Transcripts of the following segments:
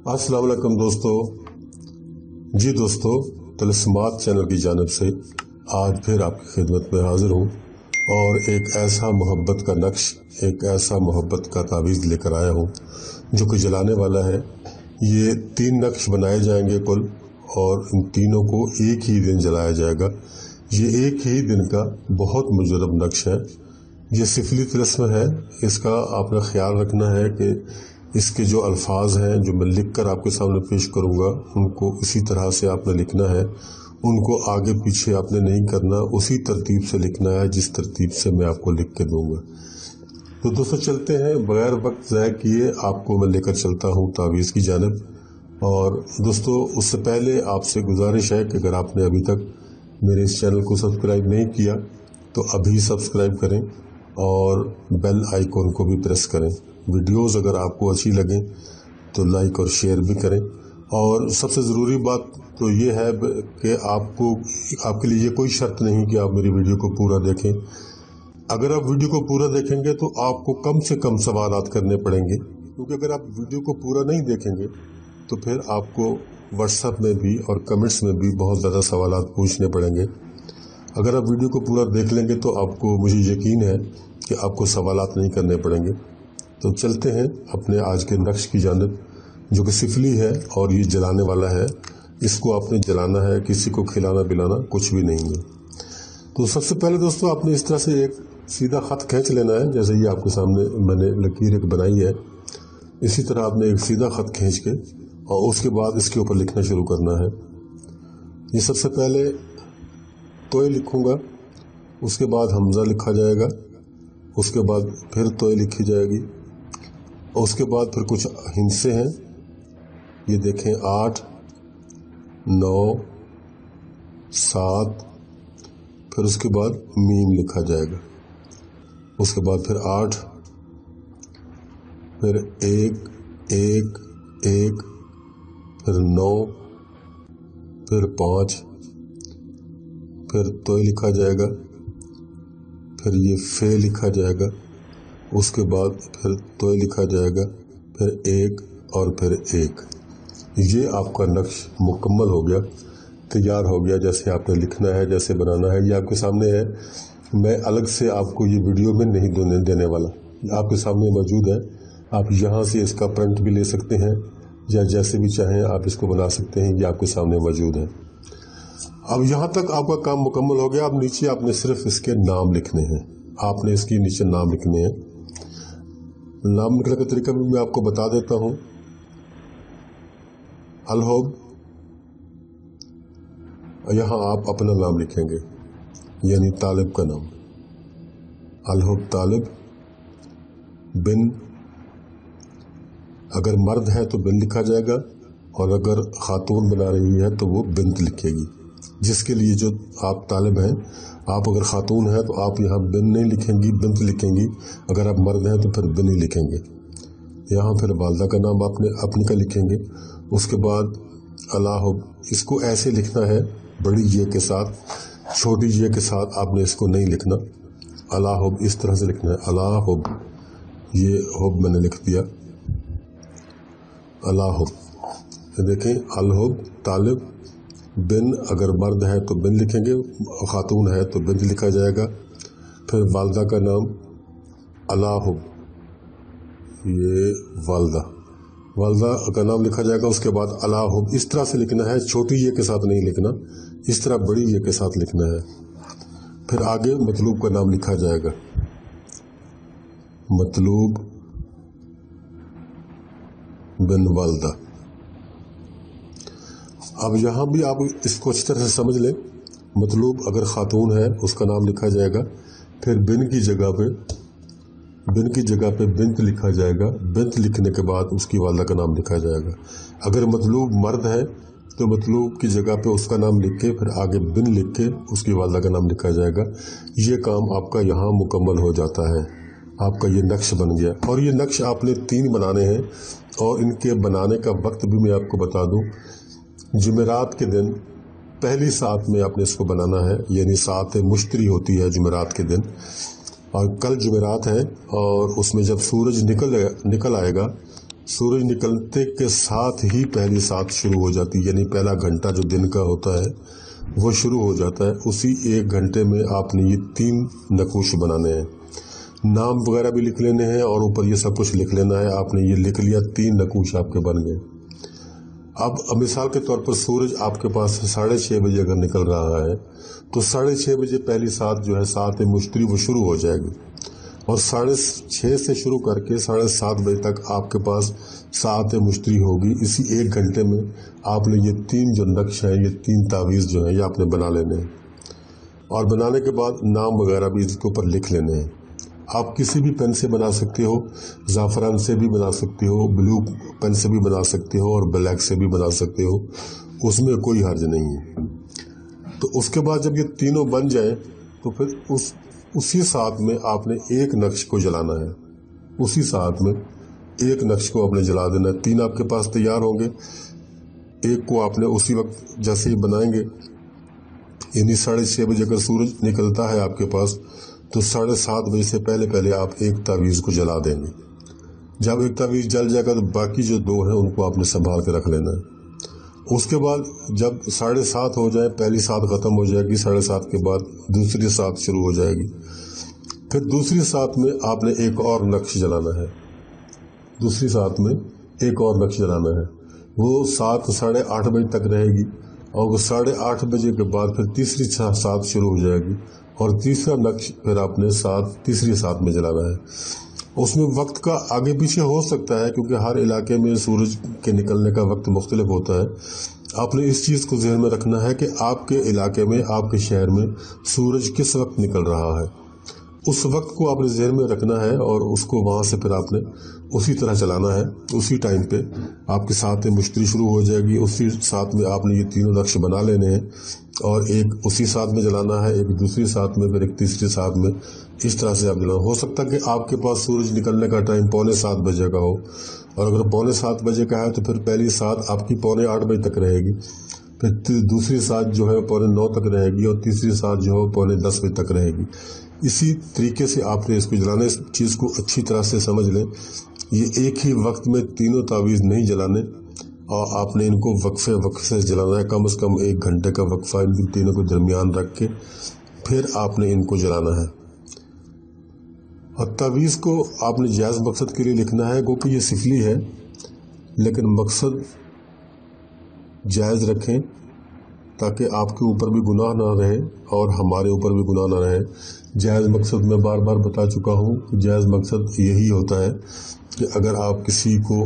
अस्सलाम वालेकुम दोस्तों। जी दोस्तों, तलस्मात चैनल की जानिब से आज फिर आपकी खिदमत में हाजिर हूँ और एक ऐसा मोहब्बत का नक्श, एक ऐसा मोहब्बत का तावीज़ लेकर आया हूँ जो कि जलाने वाला है। ये 3 नक्श बनाए जाएंगे कुल, और इन तीनों को एक ही दिन जलाया जाएगा। ये एक ही दिन का बहुत मुजरब नक्श है। ये सिफली तिलस्म है। इसका आपने ख्याल रखना है कि इसके जो अल्फाज हैं जो मैं लिख कर आपके सामने पेश करूंगा, उनको उसी तरह से आपने लिखना है। उनको आगे पीछे आपने नहीं करना, उसी तरतीब से लिखना है जिस तरतीब से मैं आपको लिख के दूंगा। तो दोस्तों चलते हैं, बगैर वक्त ज़ाया किए आपको मैं लेकर चलता हूँ तावीज़ की जानिब। और दोस्तों उससे पहले आपसे गुजारिश है कि अगर आपने अभी तक मेरे इस चैनल को सब्सक्राइब नहीं किया तो अभी सब्सक्राइब करें और बेल आइकॉन को भी प्रेस करें। वीडियोस अगर आपको अच्छी लगें तो लाइक और शेयर भी करें। और सबसे ज़रूरी बात तो ये है कि आपके लिए ये कोई शर्त नहीं कि आप मेरी वीडियो को पूरा देखें। अगर आप वीडियो को पूरा देखेंगे तो आपको कम से कम सवालात करने पड़ेंगे, क्योंकि अगर आप वीडियो को पूरा नहीं देखेंगे तो फिर आपको व्हाट्सएप में भी और कमेंट्स में भी बहुत ज़्यादा सवालात पूछने पड़ेंगे। अगर आप वीडियो को पूरा देख लेंगे तो आपको, मुझे यकीन है कि आपको सवालात नहीं करने पड़ेंगे। तो चलते हैं अपने आज के नक्श की जानिब, जो कि सिफली है और ये जलाने वाला है। इसको आपने जलाना है, किसी को खिलाना पिलाना कुछ भी नहीं है। तो सबसे पहले दोस्तों आपने इस तरह से एक सीधा ख़त खींच लेना है, जैसे ये आपके सामने मैंने लकीर एक बनाई है। इसी तरह आपने एक सीधा ख़त खींच के और उसके बाद इसके ऊपर लिखना शुरू करना है। ये सबसे पहले तोय लिखूँगा, उसके बाद हमज़ा लिखा जाएगा, उसके बाद फिर तोय लिखी जाएगी, और उसके बाद फिर कुछ हिंसे हैं। ये देखें 8, 9, 7, फिर उसके बाद मीम लिखा जाएगा, उसके बाद फिर 8, फिर 1, 1, 1, फिर 9, फिर 5, फिर तोय लिखा जाएगा, फिर ये फे लिखा जाएगा, उसके बाद फिर तोय लिखा जाएगा, फिर 1 और फिर 1। ये आपका नक्श मुकम्मल हो गया, तैयार हो गया। जैसे आपने लिखना है, जैसे बनाना है, ये आपके सामने है। मैं अलग से आपको ये वीडियो में नहीं देने वाला, आपके सामने मौजूद है। आप यहाँ से इसका प्रिंट भी ले सकते हैं या जैसे भी चाहें आप इसको बना सकते हैं। ये आपके सामने मौजूद है। अब यहाँ तक आपका काम मुकम्मल हो गया। अब नीचे आपने सिर्फ इसके नाम लिखने हैं। आपने इसके नीचे नाम लिखने हैं। नाम लिखने का तरीका भी मैं आपको बता देता हूँ। अलहोब, यहाँ आप अपना नाम लिखेंगे, यानी तालिब का नाम। अलहोब तालिब बिन, अगर मर्द है तो बिन लिखा जाएगा, और अगर खातून बना रही है तो वो बिन्त लिखेगी। जिसके लिए जो आप तालिब हैं, आप अगर खातून हैं तो आप यहाँ बिन नहीं लिखेंगी, बिन्त लिखेंगी। अगर आप मर्द हैं तो फिर बिन ही लिखेंगे। यहाँ फिर वालदा का नाम आपने अपने का लिखेंगे। उसके बाद अलाहुब, इसको ऐसे लिखना है बड़ी ये के साथ, छोटी ये के साथ आपने इसको नहीं लिखना। अलाहुब इस तरह से लिखना है, अलाहुब। ये हुब मैंने लिख दिया, अलाहुब। देखें, अलहुब तालिब बिन, अगर मर्द है तो बिन लिखेंगे, खातून है तो बिन लिखा जाएगा। फिर वालदा का नाम अलाहुब, ये वालदा का नाम लिखा जाएगा। उसके बाद अलाहुब इस तरह से लिखना है, छोटी ये के साथ नहीं लिखना, इस तरह बड़ी ये के साथ लिखना है। फिर आगे मतलूब का नाम लिखा जाएगा, मतलूब बिन वालदा। अब यहाँ भी आप इसको अच्छी तरह से समझ लें। मतलूब अगर खातून है उसका नाम लिखा जाएगा, फिर बिन की जगह पे बिन्त लिखा जाएगा। बिन्त लिखने के बाद उसकी वालदा का नाम लिखा जाएगा। अगर मतलूब मर्द है तो मतलूब की जगह पे उसका नाम लिख के फिर आगे बिन लिख के उसकी वालदा का नाम लिखा जाएगा। ये काम आपका यहाँ मुकम्मल हो जाता है। आपका ये नक्श बन गया। और ये नक्श आपने 3 बनाने हैं, और इनके बनाने का वक्त भी मैं आपको बता दूं। जुमेरात के दिन पहली सात में आपने इसको बनाना है, यानी सात मुश्तरी होती है जुमेरात के दिन, और कल जुमेरात है। और उसमें जब सूरज निकल आएगा सूरज निकलते के साथ ही पहली सात शुरू हो जाती है, यानी पहला घंटा जो दिन का होता है वो शुरू हो जाता है। उसी 1 घंटे में आपने ये 3 नक्श बनाने हैं, नाम वगैरह भी लिख लेने हैं और ऊपर ये सब कुछ लिख लेना है। आपने ये लिख लिया, 3 नक्श आपके बन गए। अब मिसाल के तौर पर सूरज आपके पास 6:30 बजे अगर निकल रहा है तो 6:30 बजे पहली सात जो है सात मुश्तरी वो शुरू हो जाएगी और 6:30 से शुरू करके 7:30 बजे तक आपके पास सात मुश्तरी होगी। इसी 1 घंटे में आपने ये 3 जो नक्श हैं, ये 3 तावीज़ जो हैं ये आपने बना लेने हैं और बनाने के बाद नाम वगैरह भी इसके ऊपर लिख लेने हैं। आप किसी भी पेन से बना सकते हो, ज़ाफ़रान से भी बना सकते हो, ब्लू पेन से भी बना सकते हो और ब्लैक से भी बना सकते हो, उसमें कोई हर्ज नहीं है। तो उसके बाद जब ये तीनों बन जाएं तो फिर उसी साथ में आपने एक नक्श को जलाना है, उसी साथ में एक नक्श को आपने जला देना है। 3 आपके पास तैयार होंगे, एक को आपने उसी वक्त जैसे ही बनाएंगे, यानी 6:30 बजे अगर सूरज निकलता है आपके पास तो 7:30 बजे से पहले आप एक तावीज़ को जला देंगे। जब एक तावीज़ जल जाएगा तो बाकी जो 2 हैं उनको आपने संभाल के रख लेना है। उसके बाद जब 7:30 हो जाए, पहली सात खत्म हो जाएगी, 7:30 के बाद दूसरी सात शुरू हो जाएगी। फिर दूसरी सात में आपने एक और नक्श जलाना है, दूसरी सात में एक और नक्श जलाना है। वो सात 8:30 बजे तक रहेगी और वो 8:30 बजे के बाद फिर तीसरी सात शुरू हो जाएगी और तीसरा नक्श फिर आपने तीसरी सात में जलाना है। उसमें वक्त का आगे पीछे हो सकता है क्योंकि हर इलाके में सूरज के निकलने का वक्त मुख्तलिफ होता है। आपने इस चीज़ को ज़हन में रखना है कि आपके इलाके में, आपके शहर में सूरज किस वक्त निकल रहा है, उस वक्त को आपने ज़हन में रखना है और उसको वहाँ से फिर आपने उसी तरह चलाना है। उसी टाइम पे आपके साथ में मुश्तरी शुरू हो जाएगी, उसी साथ में आपने ये तीनों नक्श बना लेने हैं और एक उसी साथ में जलाना है, एक दूसरी साथ में, फिर एक तीसरी साथ में। इस तरह से आप जलाना। हो सकता है कि आपके पास सूरज निकलने का टाइम 7:45 बजे का हो और अगर 7:45 बजे का है तो फिर पहली सात आपकी 7:45 बजे तक रहेगी, फिर दूसरी सात जो है 8:45 तक रहेगी और तीसरी सात जो है 9:45 बजे तक रहेगी। इसी तरीके से आपने इसको जलाना। इस चीज़ को अच्छी तरह से समझ लें, ये एक ही वक्त में तीनों तावीज़ नहीं जलाने और आपने इनको वक्फे से जलाना है। कम से कम 1 घंटे का वक्फा इन तीनों को दरमियान रख के फिर आपने इनको जलाना है। और तावीज़ को आपने जायज़ मकसद के लिए लिखना है, क्योंकि ये सिफली है, लेकिन मकसद जायज़ रखें ताकि आपके ऊपर भी गुनाह ना रहे और हमारे ऊपर भी गुनाह ना रहे। जायज़ मकसद मैं बार बार बता चुका हूँ कि जायज़ मकसद यही होता है कि अगर आप किसी को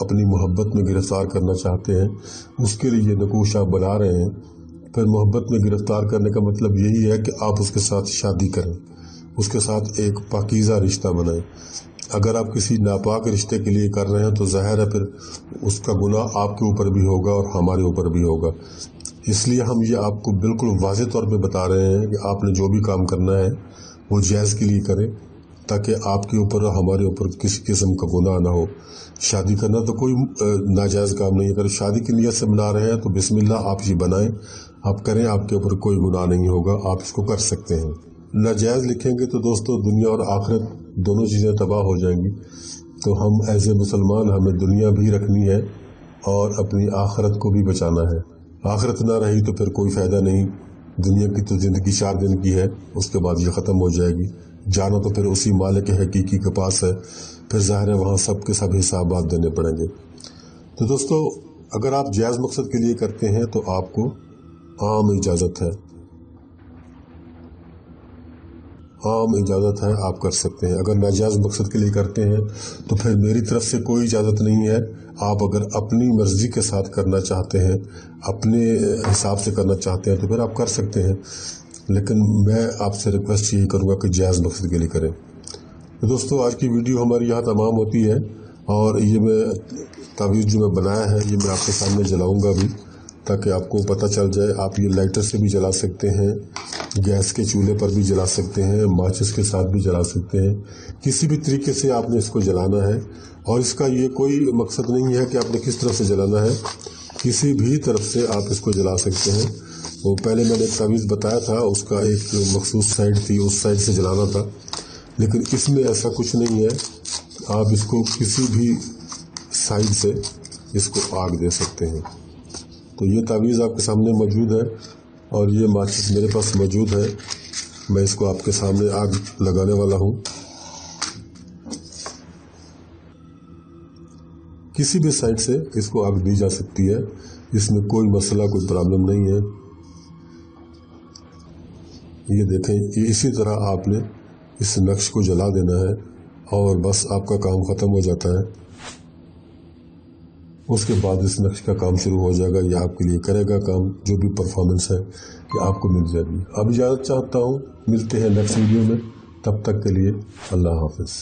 अपनी मोहब्बत में गिरफ्तार करना चाहते हैं, उसके लिए नक्श आप बना रहे हैं, फिर मोहब्बत में गिरफ्तार करने का मतलब यही है कि आप उसके साथ शादी करें, उसके साथ एक पाकीज़ा रिश्ता बनाएं। अगर आप किसी नापाक रिश्ते के लिए कर रहे हैं तो ज़ाहिर है फिर उसका गुनाह आपके ऊपर भी होगा और हमारे ऊपर भी होगा। इसलिए हम ये आपको बिल्कुल वाज़ेह तौर पे बता रहे हैं कि आपने जो भी काम करना है वो जायज़ के लिए करें ताकि आपके ऊपर और हमारे ऊपर किसी किस्म का गुनाह ना हो। शादी करना तो कोई नाजायज़ काम नहीं है। अगर शादी की नीयत से बना रहे हैं तो बिस्मिल्लाह आप ये बनाएं, आप करें, आपके ऊपर कोई गुनाह नहीं होगा, आप इसको कर सकते हैं। नाजायज़ लिखेंगे तो दोस्तों दुनिया और आखिरत दोनों चीज़ें तबाह हो जाएंगी। तो हम एज ए मुसलमान हमें दुनिया भी रखनी है और अपनी आखिरत को भी बचाना है। आखिरत ना रही तो फिर कोई फ़ायदा नहीं। दुनिया की तो ज़िंदगी 4 दिन की है, उसके बाद ये ख़त्म हो जाएगी। जाना तो फिर उसी मालिक हकीकी के पास है, फिर ज़ाहिर है वहाँ सब के सब हिसाबात देने पड़ेंगे। तो दोस्तों अगर आप जायज़ मकसद के लिए करते हैं तो आपको आम इजाज़त है, आम इजाज़त है, आप कर सकते हैं। अगर नाजायज़ मकसद के लिए करते हैं तो फिर मेरी तरफ से कोई इजाज़त नहीं है। आप अगर अपनी मर्ज़ी के साथ करना चाहते हैं, अपने हिसाब से करना चाहते हैं तो फिर आप कर सकते हैं, लेकिन मैं आपसे रिक्वेस्ट यही करूँगा कि जायज़ मकसद के लिए करें। तो दोस्तों आज की वीडियो हमारी यहाँ तमाम होती है और ये मैं तावीज़ जो मैं बनाया है ये मैं आपके सामने जलाऊँगा भी ताकि आपको पता चल जाए। आप ये लाइटर से भी जला सकते हैं, गैस के चूल्हे पर भी जला सकते हैं, माचिस के साथ भी जला सकते हैं। किसी भी तरीके से आपने इसको जलाना है और इसका ये कोई मकसद नहीं है कि आपने किस तरफ से जलाना है, किसी भी तरफ से आप इसको जला सकते हैं। वो पहले मैंने एक तावीज़ बताया था, उसका एक मखसूस साइड थी, उस साइड से जलाना था, लेकिन इसमें ऐसा कुछ नहीं है। आप इसको किसी भी साइड से इसको आग दे सकते हैं। तो ये तावीज़ आपके सामने मौजूद है और ये माचिस मेरे पास मौजूद है। मैं इसको आपके सामने आग लगाने वाला हूँ। किसी भी साइड से इसको आग दी जा सकती है, इसमें कोई मसला, कोई प्रॉब्लम नहीं है। ये देखें, ये इसी तरह आपने इस नक्श को जला देना है और बस आपका काम ख़त्म हो जाता है। उसके बाद इस नक्श का काम शुरू हो जाएगा। ये आपके लिए करेगा काम, जो भी परफॉर्मेंस है ये आपको मिल जाएगी। अब इजाज़त चाहता हूँ, मिलते हैं नेक्स्ट वीडियो में। तब तक के लिए अल्लाह हाफ़िज़।